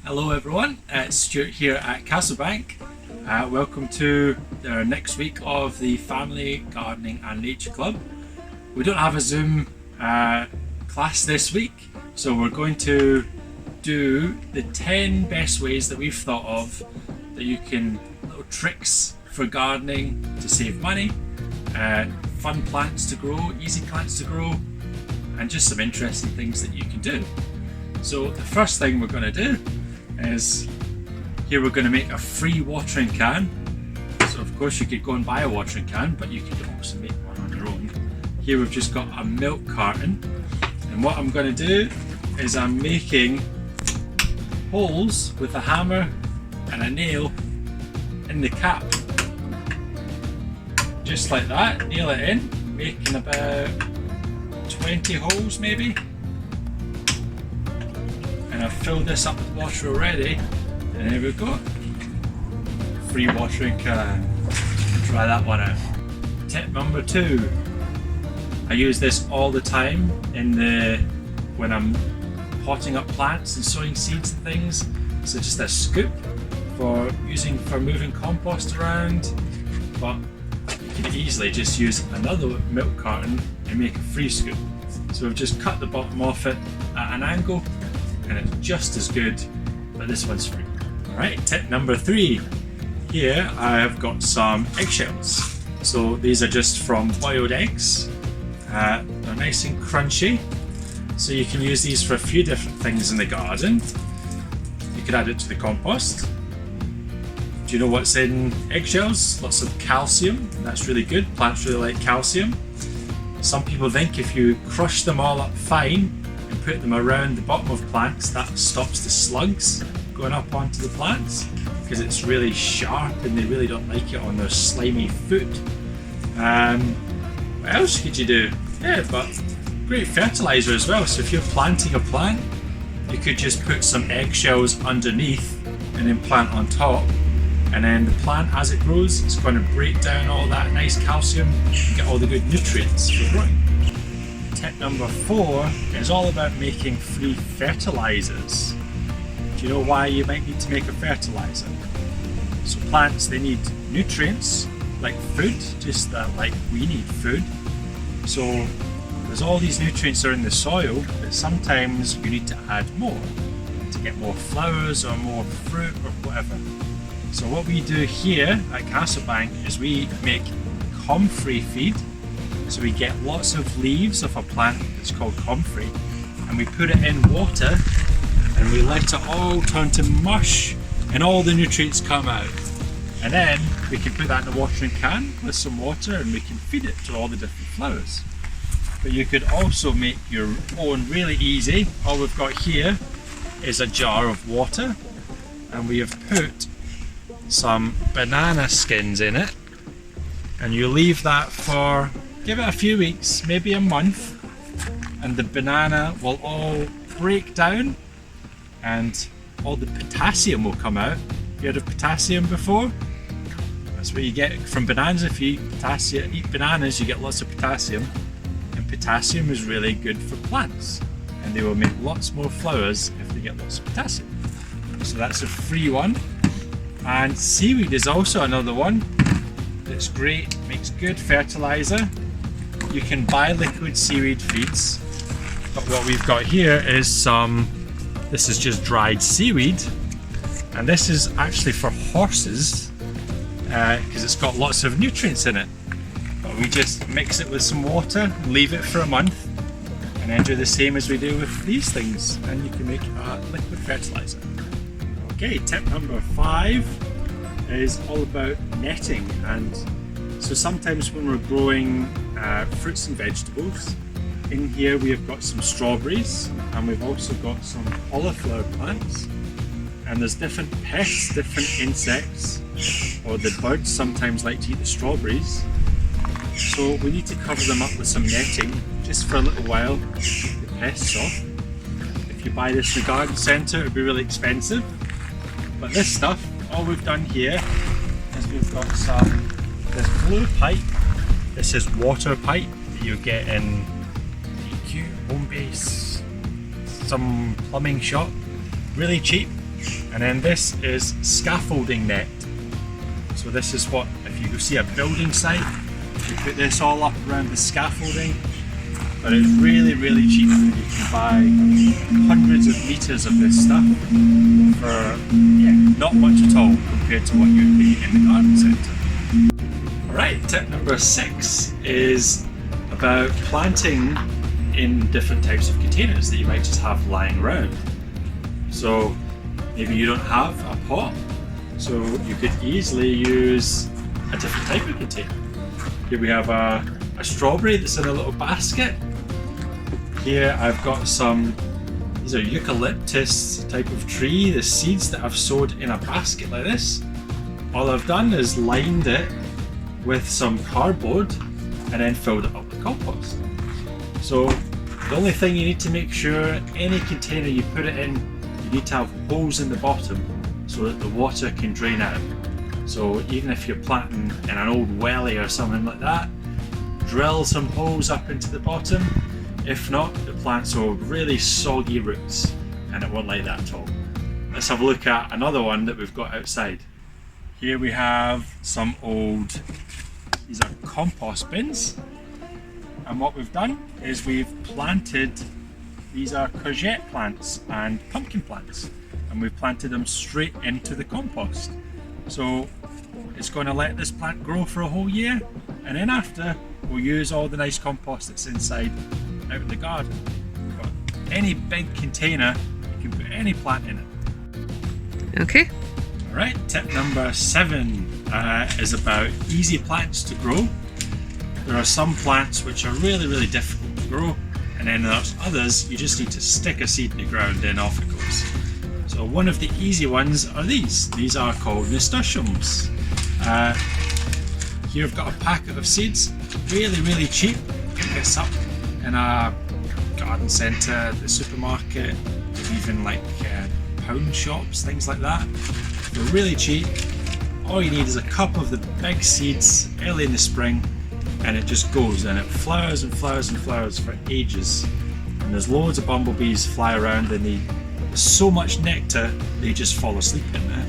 Hello everyone, it's Stuart here at Castlebank. Welcome to our next week of the Family Gardening and Nature Club. We don't have a Zoom class this week, so we're going to do the 10 best ways that we've thought of that you can, little tricks for gardening to save money, fun plants to grow, easy plants to grow, and just some interesting things that you can do. So the first thing we're going to do is, here we're going to make a free watering can. So of course you could go and buy a watering can, but you could also make one on your own. Here we've just got a milk carton, and what I'm going to do is I'm making holes with a hammer and a nail in the cap. Just like that, nail it in, making about 20 holes maybe. And I've filled this up with water already, and here we go. Free watering can. Try that one out. Tip number 2. I use this all the time when I'm potting up plants and sowing seeds and things. So just a scoop for moving compost around, but you can easily just use another milk carton and make a free scoop. So we've just cut the bottom off it at an angle, and it's just as good, but this one's free. Alright, tip number 3. Here I have got some eggshells. So these are just from boiled eggs. They're nice and crunchy, so you can use these for a few different things in the garden. You could add it to the compost. Do you know what's in eggshells? Lots of calcium. That's really good. Plants really like calcium. Some people think if you crush them all up fine and put them around the bottom of plants, that stops the slugs going up onto the plants, because it's really sharp and they really don't like it on their slimy foot. What else could you do? Yeah, but great fertilizer as well. So if you're planting a plant, you could just put some eggshells underneath and then plant on top, and then the plant, as it grows, it's going to break down all that nice calcium and get all the good nutrients for growing. Tip number 4 is all about making free fertilizers. Do you know why you might need to make a fertilizer? So plants, they need nutrients like food, just like we need food. So there's all these nutrients are in the soil, but sometimes you need to add more to get more flowers or more fruit or whatever. So what we do here at Castlebank is we make comfrey feed. So we get lots of leaves of a plant that's called comfrey, and we put it in water and we let it all turn to mush and all the nutrients come out. And then we can put that in a watering can with some water and we can feed it to all the different flowers. But you could also make your own really easy. All we've got here is a jar of water, and we have put some banana skins in it, and you leave that for, give it a few weeks, maybe a month, and the banana will all break down and all the potassium will come out. You heard of potassium before? That's what you get from bananas. If you eat bananas, you get lots of potassium, and potassium is really good for plants, and they will make lots more flowers if they get lots of potassium. So that's a free one. And seaweed is also another one that's great, makes good fertilizer. You can buy liquid seaweed feeds, but what we've got here is this is just dried seaweed, and this is actually for horses because it's got lots of nutrients in it. But we just mix it with some water and leave it for a month, and then do the same as we do with these things, and you can make a liquid fertilizer. Okay, tip number 5 is all about netting. And so sometimes when we're growing fruits and vegetables, in here we have got some strawberries, and we've also got some cauliflower plants, and there's different pests, different insects, or the birds sometimes like to eat the strawberries. So we need to cover them up with some netting just for a little while to keep the pests off. If you buy this in the garden centre, it would be really expensive. But this stuff, all we've done here is we've got this blue pipe. This is water pipe that you get in DQ, Home Base, some plumbing shop. Really cheap, And then this is scaffolding net. So this is what, if you see a building site, you put this all up around the scaffolding. But it's really, really cheap. You can buy hundreds of meters of this stuff for not much at all compared to what you'd pay in the garden centre. Alright, tip number 6 is about planting in different types of containers that you might just have lying around. So maybe you don't have a pot, so you could easily use a different type of container. Here we have a strawberry that's in a little basket. Here I've got these are eucalyptus type of tree, the seeds that I've sowed in a basket like this. All I've done is lined it with some cardboard and then filled it up with compost. So the only thing you need to make sure, any container you put it in, you need to have holes in the bottom so that the water can drain out. So even if you're planting in an old welly or something like that, drill some holes up into the bottom. If not, the plants will have really soggy roots and it won't like that at all. Let's have a look at another one that we've got outside. Here we have some these are compost bins. And what we've done is we've planted, these are courgette plants and pumpkin plants. And we've planted them straight into the compost. So it's going to let this plant grow for a whole year. And then after, we'll use all the nice compost that's inside out in the garden. We've got any big container, you can put any plant in it. Okay. Alright, tip number 7 is about easy plants to grow. There are some plants which are really, really difficult to grow, and then there's others you just need to stick a seed in the ground and off it goes. So one of the easy ones are these. These are called nasturtiums. Here I've got a packet of seeds, really, really cheap. Pick this up in a garden centre, the supermarket, even like pound shops, things like that. They're really cheap. All you need is a couple of the big seeds early in the spring, and it just goes and it flowers and flowers and flowers for ages. And there's loads of bumblebees fly around, and there's so much nectar they just fall asleep in there.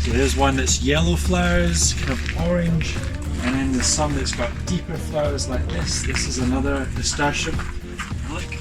So there's one that's yellow flowers, kind of orange, and then there's some that's got deeper flowers like this. This is another nasturtium. Look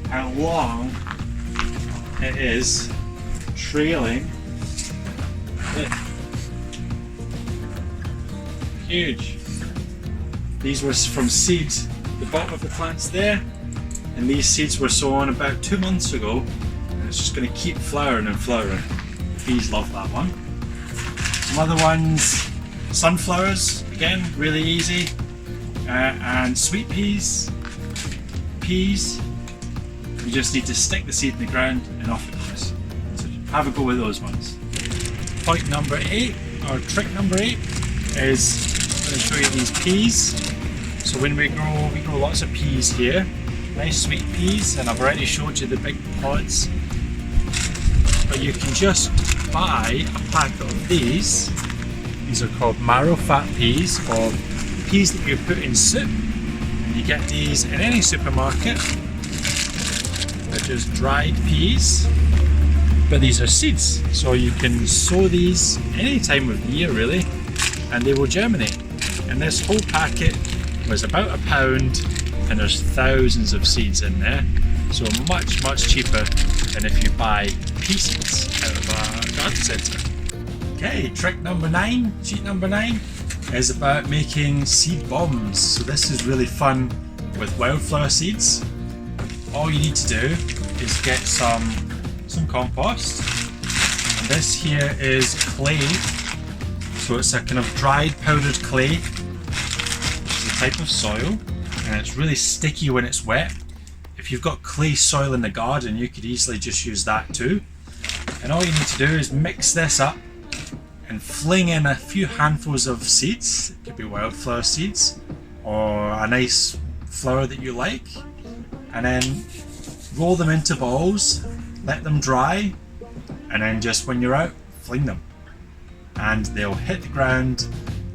how long it is trailing. Look. Huge. These were from seeds, the bottom of the plant's there, and these seeds were sown about 2 months ago, and it's just going to keep flowering and flowering. Bees love that one. Some other ones, sunflowers, again, really easy, and sweet peas. You just need to stick the seed in the ground and off it goes. So have a go with those ones. Point number 8, or trick number 8, is I'm going to show you these peas. So when we grow lots of peas here, nice sweet peas, and I've already showed you the big pods. But you can just buy a packet of these. These are called marrow fat peas, or peas that you put in soup. And you get these in any supermarket. They're just dried peas, but these are seeds. So you can sow these any time of the year really, and they will germinate. And this whole packet was about £1, and there's thousands of seeds in there. So much, much cheaper than if you buy pea seeds out of a garden centre. Okay, trick number 9, cheat number 9, is about making seed bombs. So this is really fun with wildflower seeds. All you need to do is get some compost. And this here is clay. So it's a kind of dried powdered clay. It's a type of soil, and it's really sticky when it's wet. If you've got clay soil in the garden, you could easily just use that too. And all you need to do is mix this up and fling in a few handfuls of seeds. It could be wildflower seeds or a nice flower that you like, and then roll them into balls, let them dry, and then just when you're out, fling them. And they'll hit the ground,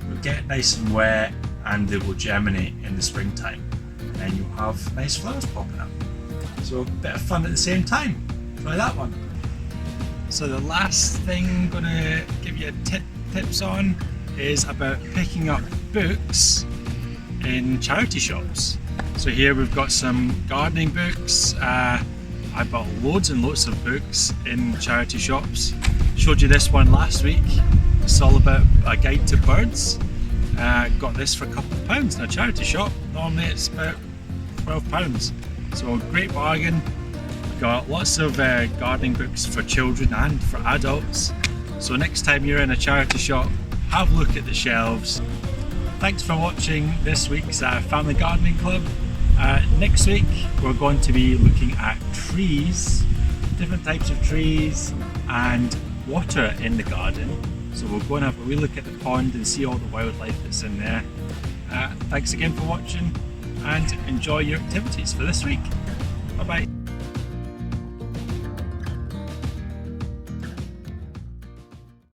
they'll get nice and wet, and they will germinate in the springtime. And then you'll have nice flowers popping up. So a bit of fun at the same time. Try that one. So the last thing I'm going to give you tips on is about picking up books in charity shops. So here we've got some gardening books. I bought loads and loads of books in charity shops. Showed you this one last week. It's all about a guide to birds. Got this for a couple of pounds in a charity shop. Normally it's about £12. So great bargain. Got lots of gardening books for children and for adults. So next time you're in a charity shop, have a look at the shelves. Thanks for watching this week's Family Gardening Club. Next week we're going to be looking at trees, different types of trees and water in the garden. So we'll go and have a wee look at the pond and see all the wildlife that's in there. Thanks again for watching and enjoy your activities for this week. Bye bye.